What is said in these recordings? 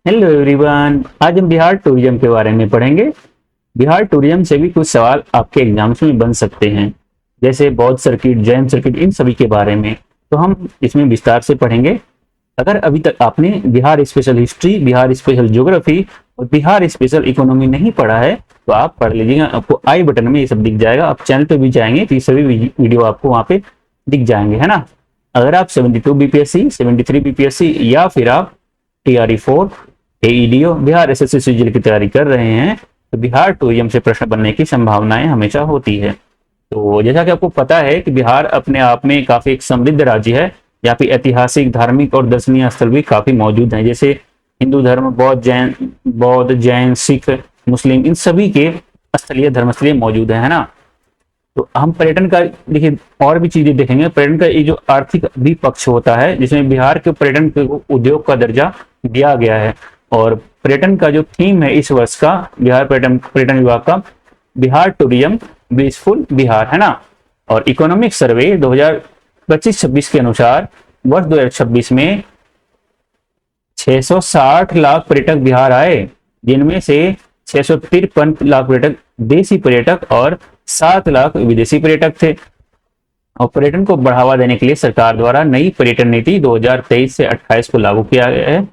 Hello everyone, आज हम Bihar tourism के बारे में पढ़ेंगे। बिहार टूरिज्म से भी कुछ सवाल आपके एग्जाम्स में बन सकते हैं, जैसे बौद्ध सर्किट, जैन सर्किट, इन सभी के बारे में। तो हम इसमें विस्तार से पढ़ेंगे। अगर अभी तक आपने Bihar special history, Bihar special geography और बिहार स्पेशल इकोनॉमी नहीं पढ़ा है तो आप पढ़ लीजिएगा। आपको आई बटन में ये सब दिख जाएगा। आप चैनल पे भी जाएंगे तो ये सभी वीडियो आपको वहाँ पे दिख जाएंगे, है ना। अगर आप 72 बीपीएससी, 73 बीपीएससी या फिर आप TRE 4, AEDO, Bihar SSC CGL की तैयारी कर रहे हैं तो बिहार टूरिज्म से प्रश्न बनने की संभावनाएं हमेशा होती है। तो जैसा कि आपको पता है कि बिहार अपने आप में काफी एक समृद्ध राज्य है। यहाँ पे ऐतिहासिक, धार्मिक और दर्शनीय स्थल भी काफी मौजूद हैं, जैसे हिंदू धर्म, बौद्ध जैन सिख मुस्लिम, इन सभी के स्थलीय धर्मस्थलीय मौजूद है ना। तो हम पर्यटन का देखिए और भी चीजें देखेंगे। पर्यटन का ये जो आर्थिक भी पक्ष होता है, जिसमें बिहार के पर्यटन को उद्योग का दर्जा दिया गया है। और पर्यटन का जो थीम है इस वर्ष का बिहार पर्यटन विभाग का, बिहार टूरिज्म ब्लिसफुल बिहार, है ना। और इकोनॉमिक सर्वे 2025-26 के अनुसार वर्ष 2026 में 660 लाख पर्यटक बिहार आए, जिनमें से 653 लाख पर्यटक देसी पर्यटक और 7 लाख विदेशी पर्यटक थे। और पर्यटन को बढ़ावा देने के लिए सरकार द्वारा नई पर्यटन नीति 2023 से 28 को लागू किया गया है।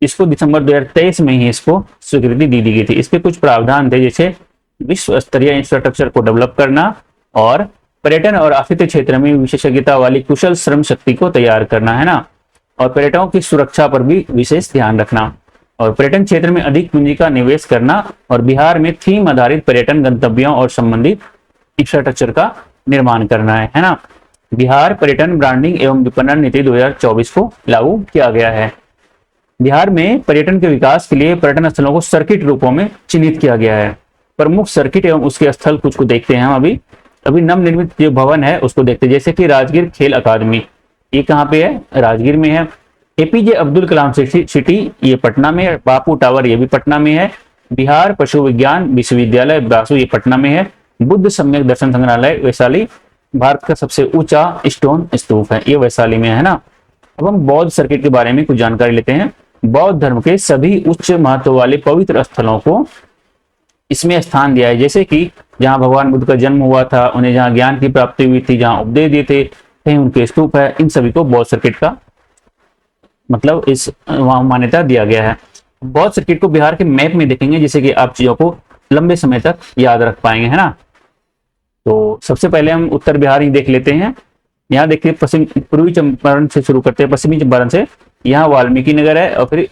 इसको दिसंबर 2023 में ही इसको स्वीकृति दी गई थी। इसके कुछ प्रावधान थे, जैसे विश्व स्तरीय इंफ्रास्ट्रक्चर को डेवलप करना और पर्यटन और आतिथ्य क्षेत्र में विशेषज्ञता वाली कुशल श्रम शक्ति को तैयार करना, है ना। और पर्यटकों की सुरक्षा पर भी विशेष ध्यान रखना और पर्यटन क्षेत्र में अधिक पूंजी का निवेश करना और बिहार में थीम आधारित पर्यटन गंतव्यों और संबंधित इंफ्रास्ट्रक्चर का निर्माण करना है ना। बिहार पर्यटन ब्रांडिंग एवं विपणन नीति 2024 को लागू किया गया है। बिहार में पर्यटन के विकास के लिए पर्यटन स्थलों को सर्किट रूपों में चिन्हित किया गया है। प्रमुख सर्किट एवं उसके स्थल कुछ को देखते हैं हम। अभी नवनिर्मित जो भवन है उसको देखते हैं, जैसे कि राजगीर खेल अकादमी, ये कहाँ पे है? राजगीर में है। APJ अब्दुल कलाम सिटी, ये पटना में है। बापू टावर, ये भी पटना में है। बिहार पशु विज्ञान विश्वविद्यालय बासु, ये पटना में है। बुद्ध सम्यक दर्शन संग्रहालय वैशाली, भारत का सबसे ऊंचा स्टोन स्तूप है, ये वैशाली में है ना। अब हम बौद्ध सर्किट के बारे में कुछ जानकारी लेते हैं। बौद्ध धर्म के सभी उच्च महत्व वाले पवित्र स्थलों को इसमें स्थान दिया है, जैसे कि जहां भगवान बुद्ध का जन्म हुआ था, उन्हें जहां ज्ञान की प्राप्ति हुई थी, जहां उपदेश दिए थे, कहीं उनके स्तूप है। इन सभी को बौद्ध सर्किट का मतलब इस वहां मान्यता दिया गया है। बौद्ध सर्किट को बिहार के मैप में देखेंगे, जिससे कि आप चीजों को लंबे समय तक याद रख पाएंगे, है ना। तो सबसे पहले हम उत्तर बिहार ही देख लेते हैं। यहाँ देखिए पूर्वी चंपारण से शुरू करते हैं, पश्चिमी चंपारण से। यहाँ वाल्मीकि नगर है और फिर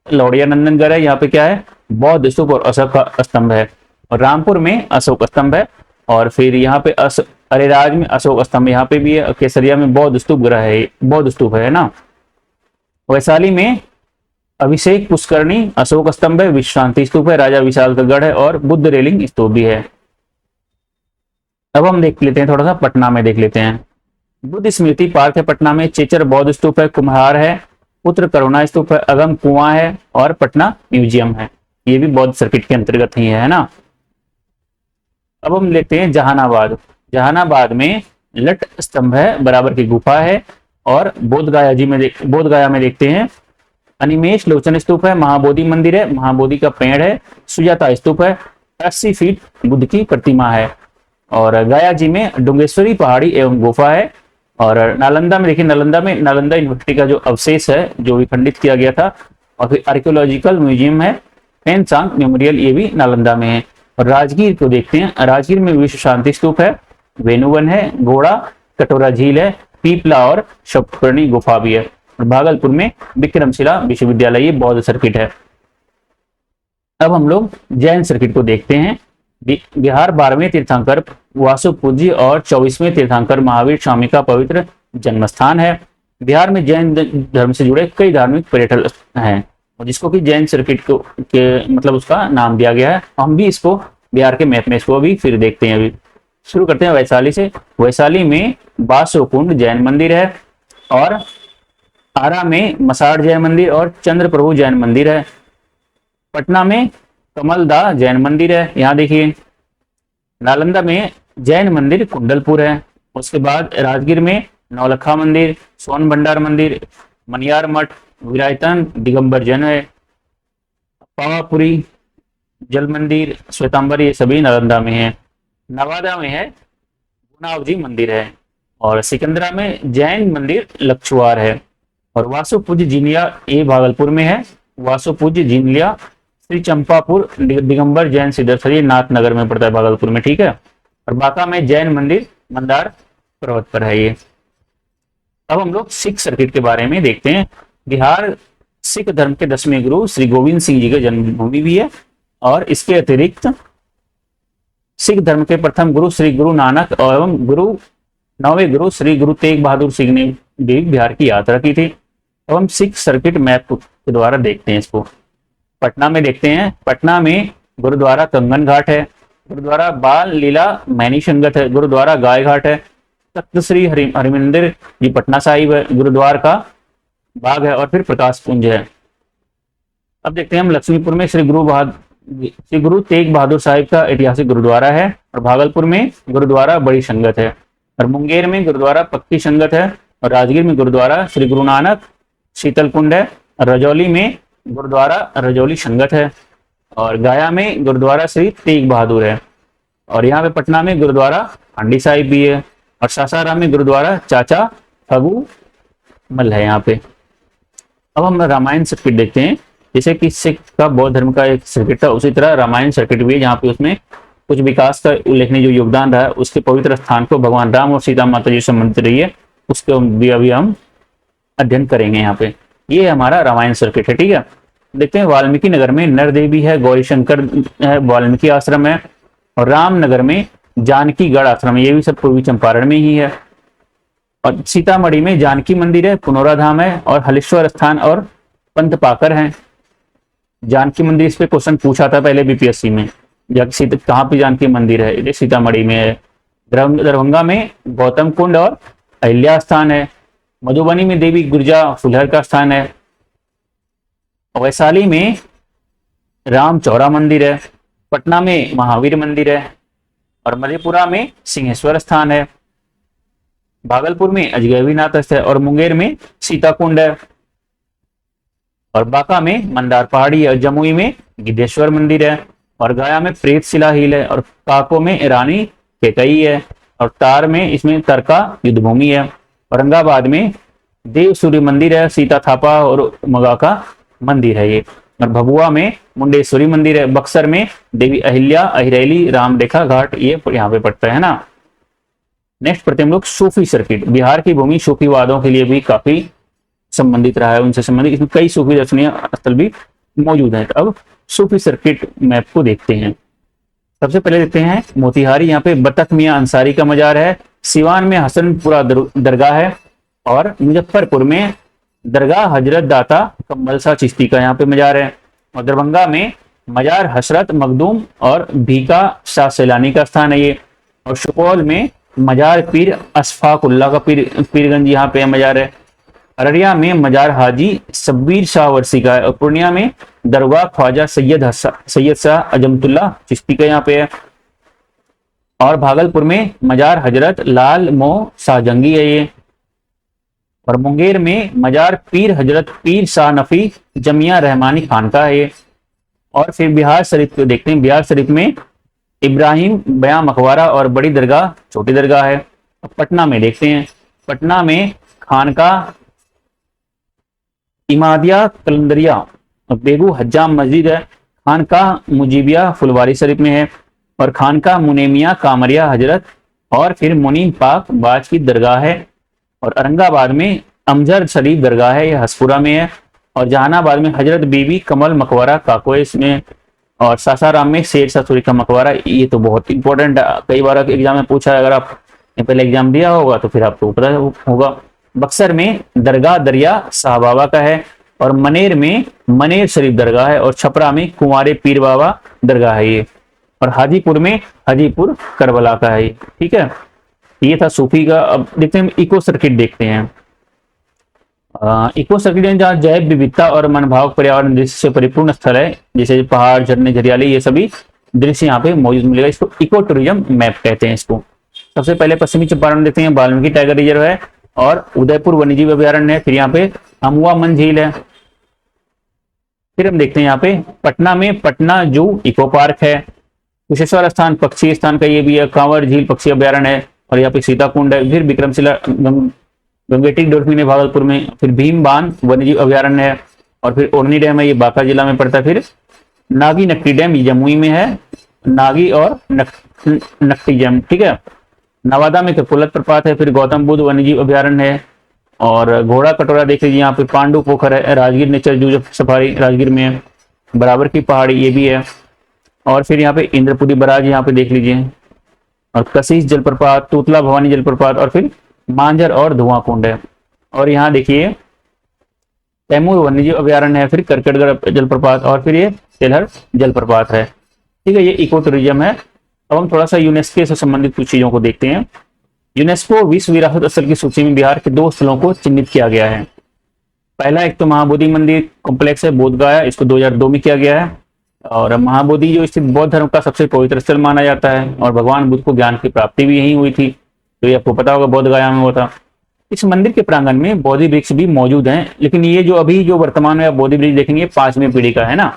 लौड़िया नंदनगढ़ है। यहाँ पे क्या है? बौद्ध स्तूप और अशोक का स्तंभ है। और रामपुर में अशोक स्तंभ है। और फिर यहाँ पे अरेराज में अशोक स्तंभ यहाँ पे भी है। केसरिया में बौद्ध स्तूप ग्रह है, बौद्ध स्तूप है ना। वैशाली में अभिषेक पुष्करणी अशोक स्तंभ है, विश्रांति स्तूप है, राजा विशाल का गढ़ है और बुद्ध रेलिंग स्तूप भी है। अब हम देख लेते हैं, थोड़ा सा पटना में देख लेते हैं। बुद्ध स्मृति पार्क है पटना में, चेचर बौद्ध स्तूप है, कुम्हार है, पुत्र करुणा स्तूप है, अगम कुआं है और पटना म्यूजियम है। ये भी बौद्ध सर्किट के अंतर्गत ही है ना। अब हम लेते हैं जहानाबाद। जहानाबाद में लट स्तंभ है, बराबर की गुफा है। और बोधगया में देखते हैं अनिमेश लोचन स्तूप है, महाबोधि मंदिर है, महाबोधि का पेड़ है, सुजाता स्तूप है, 80 फीट बुद्ध की प्रतिमा है। और गया जी में डुंगेश्वरी पहाड़ी एवं गुफा है। और नालंदा में देखिए, नालंदा यूनिवर्सिटी का जो अवशेष है जो विखंडित किया गया था। और फिर आर्कियोलॉजिकल म्यूजियम है, फैनसांग मेमोरियल, ये भी नालंदा में है। और राजगीर को देखते हैं, राजगीर में विश्व शांति स्तूप है, वेणुवन है, घोड़ा कटोरा झील है, पीपला और शपकर्णी गुफा भी है। और भागलपुर में विक्रमशिला विश्वविद्यालय, ये बौद्ध सर्किट है। अब हम लोग जैन सर्किट को देखते हैं। बिहार 12वें तीर्थंकर वासुपूज्य और 24वें तीर्थंकर महावीर स्वामी का पवित्र जन्म स्थान है। बिहार में जैन धर्म से जुड़े कई धार्मिक पर्यटन हैं, जिसको कि जैन सर्किट को के मतलब उसका नाम दिया गया है। हम भी इसको बिहार के मैप में इसको भी फिर देखते हैं। अभी शुरू करते हैं वैशाली से। वैशाली में बासोकुंड जैन मंदिर है। और आरा में मसाड़ जैन मंदिर और चंद्र प्रभु जैन मंदिर है। पटना में कमलदा जैन मंदिर है, यहाँ देखिए। नालंदा में जैन मंदिर कुंडलपुर है। उसके बाद राजगीर में नौलखा मंदिर, सोन भंडार मंदिर, मनियार मठ, विरायतन दिगंबर जैन है। पावापुरी, जल मंदिर, श्वेतांबर, ये सभी नालंदा में है। नवादा में है गुनावजी मंदिर है, और सिकंदरा में जैन मंदिर लक्षुआर है, और वासु पूज्य जिनिया ये भागलपुर में है। वासु पूज्य जिनिया श्री चंपापुर दिगंबर जैन सिद्धेश्वर, ये नाथनगर में पड़ता है भागलपुर में, ठीक है। और बांका में जैन मंदिर मंदार पर्वत पर है ये। अब हम लोग सिख सर्किट के बारे में देखते हैं। बिहार सिख धर्म के 10वें गुरु श्री गोविंद सिंह जी के जन्मभूमि भी है, और इसके अतिरिक्त सिख धर्म के प्रथम गुरु श्री गुरु नानक एवं 9वें गुरु श्री गुरु तेग बहादुर सिंह ने भी बिहार की यात्रा की थी। अब हम सिख सर्किट मैप के द्वारा देखते हैं इसको। पटना में देखते हैं। पटना में गुरुद्वारा कंगन घाट है, गुरुद्वारा बाल लीला मैनी संगत है, गुरुद्वारा गाय घाट है, तख्त श्री हरिमंदिर जी पटना साहिब है, गुरुद्वार का बाग है, और फिर प्रकाश पुंज है। अब देखते हैं हम लक्ष्मीपुर में श्री गुरु तेग बहादुर साहिब का ऐतिहासिक गुरुद्वारा है, और भागलपुर में गुरुद्वारा बड़ी संगत है, और मुंगेर में गुरुद्वारा पक्की संगत है, और राजगीर में गुरुद्वारा श्री गुरु नानक शीतल कुंड है, रजौली में गुरुद्वारा रजौली संगत है, और गया में गुरुद्वारा श्री तेग बहादुर है, और यहाँ पे पटना में गुरुद्वारा हांडी साहिब भी है, और सासाराम में गुरुद्वारा चाचा फगू मल है यहाँ पे। अब हम रामायण सर्किट देखते हैं। जैसे कि सिख का बौद्ध धर्म का एक सर्किट था, उसी तरह रामायण सर्किट भी है, जहाँ पे उसमें कुछ विकास का उल्लेखनीय जो योगदान रहा है, उसके पवित्र स्थान को भगवान राम और सीता माता जी संबंधित रही है, उसको भी अभी हम अध्ययन करेंगे यहाँ पे। ये हमारा रामायण सर्किट है, ठीक है। देखते हैं वाल्मीकि नगर में नर देवी है, गौरी शंकर है, वाल्मीकि आश्रम है, और रामनगर में जानकीगढ़ आश्रम है, ये भी सब पूर्वी चंपारण में ही है। और सीतामढ़ी में जानकी मंदिर है, पुनौरा धाम है, और हलेश्वर स्थान और पंत पाकर है। जानकी मंदिर, इस पे क्वेश्चन पूछा था पहले बीपीएससी में, कहाँ पे जानकी मंदिर है, ये सीतामढ़ी में है। दरभंगा में गौतम कुंड और अहिल्या स्थान है। मधुबनी में देवी गुर्जा फुलहर का स्थान है। वैशाली में राम चौरा मंदिर है। पटना में महावीर मंदिर है, और मधेपुरा में सिंहेश्वर स्थान है। भागलपुर में अजगैबीनाथ है, और मुंगेर में सीता कुंड है, और बांका में मंदार पहाड़ी है, और जमुई में गिद्धेश्वर मंदिर है, और गया में प्रेत शिला हिल है, और काको में रानी केकई है, और तार में इसमें तरका युद्ध भूमि है। औरंगाबाद में देव सूर्य मंदिर है, सीता थापा और मगा का मंदिर है ये। और भभुआ में मुंडेश्वरी मंदिर है। बक्सर में देवी अहिल्या अहिरैली राम रेखा घाट, ये यहाँ पे पड़ता है ना। नेक्स्ट पढ़ते हम लोग सूफी सर्किट। बिहार की भूमि सूफीवादों के लिए भी काफी संबंधित रहा है, उनसे संबंधित इसमें कई सूफी दर्शनीय स्थल भी मौजूद हैं। अब सूफी सर्किट मैप को देखते हैं। सबसे पहले देखते हैं मोतिहारी, यहाँ पे बतख मियां अंसारी का मजार है। सिवान में हसनपुरा दरगाह है, और मुजफ्फरपुर में दरगाह हजरत दाता कम्बल शाह चिश्ती का यहाँ पे मजार है। और दरभंगा में मजार हसरत मखदूम और भीका शाह सैलानी का स्थान है ये। और सुपौल में मजार पीर अशफाकुल्ला का पीरगंज यहाँ पे मजार है। अररिया में मजार हाजी शब्बीर शाह वर्सी का है। और पूर्णिया में दरगाह ख्वाजा सैयद शाह अजमतुल्ला चिश्ती का यहाँ पे है। और भागलपुर में मजार हजरत लाल मोह शाहजंगी है ये। और मुंगेर में मजार पीर हजरत पीर शाह नफी जमिया रहमानी खान का है ये। और फिर बिहार शरीफ को देखते हैं। बिहार शरीफ में इब्राहिम बयां मकबरा और बड़ी दरगाह छोटी दरगाह है। पटना में देखते हैं। पटना में खानका इमादिया कलंदरिया बेगू हज्जाम मस्जिद है। खानका मुजीबिया फुलवारी शरीफ में है। और खानका मुनेमिया कामरिया हजरत और फिर मुनीम पाक बाज की दरगाह है। और औरंगाबाद में अमजर शरीफ दरगाह है, यह हसपुरा में है। और जहानाबाद में हजरत बीबी कमल मकबरा काकोइस में। और सासाराम में शेर शाह सूरी का मकबरा। ये तो बहुत इंपॉर्टेंट है, कई बार एग्जाम में पूछा है, अगर आप पहले एग्जाम दिया होगा तो फिर आपको पता होगा। बक्सर में दरगाह दरिया शाह बाबा का है। और मनेर में मनेर शरीफ दरगाह है। और छपरा में कुंवारे पीर बाबा दरगाह है ये। और हाजीपुर में हाजीपुर करबला का है। ठीक है, ये था सूफी का। अब देखते हैं इको सर्किट देखते हैं। इको सर्किट जहाँ जैव विविधता और मनभावक पर्यावरण दृश्य से परिपूर्ण स्थल है, जैसे पहाड़ झरने हरियाली, ये सभी दृश्य यहाँ पे मौजूद मिलेगा। इसको इको टूरिज्म मैप कहते हैं इसको। सबसे पहले पश्चिमी चंपारण देखते हैं, वाल्मीकि टाइगर रिजर्व है और उदयपुर वन्यजीव अभ्यारण्य है। फिर यहाँ पे अमुआ मन झील है। फिर हम देखते हैं यहाँ पे पटना में पटना जू इको पार्क है, कुशेश्वर स्थान पक्षी स्थान का ये भी है, कांवर झील पक्षी अभ्यारण्य है, और यहाँ पे सीता कुंड है। फिर विक्रमशिला गंगेटिक डॉल्फिन है भागलपुर में, फिर भीम बांध वन्यजीव अभ्यारण्य है, और फिर ओरनी डैम है, ये बांका जिला में पड़ता है। फिर नागी नक्टी डैम ये जमुई में है, नागी और नक्टी डैम, ठीक है। नवादा में कपुलत प्रपात है, फिर गौतम बुद्ध वन्यजीव अभ्यारण्य है, और घोड़ा कटोरा देख लीजिए, यहाँ पे पांडु पोखर है, Rajgir nature zoo safari Rajgir में है, बराबर की पहाड़ी ये भी है, और फिर यहाँ पे इंद्रपुरी बराज यहाँ पे देख लीजिए, और कशिश जलप्रपात, तूतला भवानी जलप्रपात, और फिर मांझर और धुआं कुंड है। और यहाँ देखिए तैमूर वन्यजीव अभ्यारण्य है, फिर करकटगढ़ जलप्रपात, और फिर ये तेलहर जलप्रपात है, ठीक है। ये इको टूरिज्म है। अब हम थोड़ा सा यूनेस्को से संबंधित कुछ चीजों को देखते हैं। यूनेस्को विश्व विरासत स्थल की सूची में बिहार के 2 स्थलों को चिन्हित किया गया है। पहला एक तो महाबोधि मंदिर कॉम्प्लेक्स है बोधगया, इसको 2002 में किया गया है, और महाबोधि जो स्थित बौद्ध धर्म का सबसे पवित्र स्थल माना जाता है, और भगवान बुद्ध को ज्ञान की प्राप्ति भी यहीं हुई थी, तो ये आपको पता होगा बोधगया में हुआ था। इस मंदिर के प्रांगण में बोधि वृक्ष भी मौजूद हैं, लेकिन ये जो अभी जो वर्तमान में बोधि वृक्ष देखेंगे 5वीं पीढ़ी का है ना,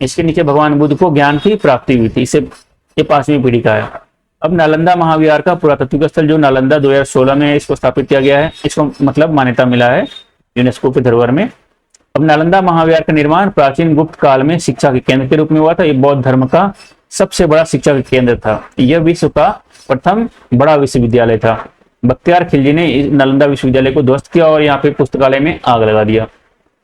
इसके नीचे भगवान बुद्ध को ज्ञान की प्राप्ति हुई थी, इससे ये 5वीं पीढ़ी का है। अब नालंदा महाविहार का पुरातात्विक स्थल जो नालंदा 2016 में इसको स्थापित किया गया है, इसको मतलब मान्यता मिला है यूनेस्को के धरोहर में। अब नालंदा महाविहार का निर्माण प्राचीन गुप्त काल में शिक्षा के केंद्र के रूप में हुआ था। ये बौद्ध धर्म का सबसे बड़ा शिक्षा का केंद्र था, यह विश्व का प्रथम बड़ा विश्वविद्यालय था। बख्तियार खिलजी ने नालंदा विश्वविद्यालय को ध्वस्त किया और यहाँ पे पुस्तकालय में आग लगा दिया।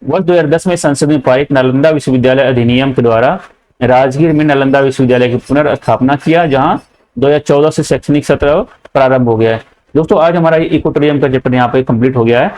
वर्ष 2010 में संसद में पारित नालंदा विश्वविद्यालय अधिनियम के द्वारा राजगीर में नालंदा विश्वविद्यालय की पुनर्स्थापना किया, जहां 2014 से शैक्षणिक सत्र प्रारंभ हो गया है। दोस्तों आज हमारा इको टूरिज्म का चैप्टर यहाँ पे कंप्लीट हो गया है।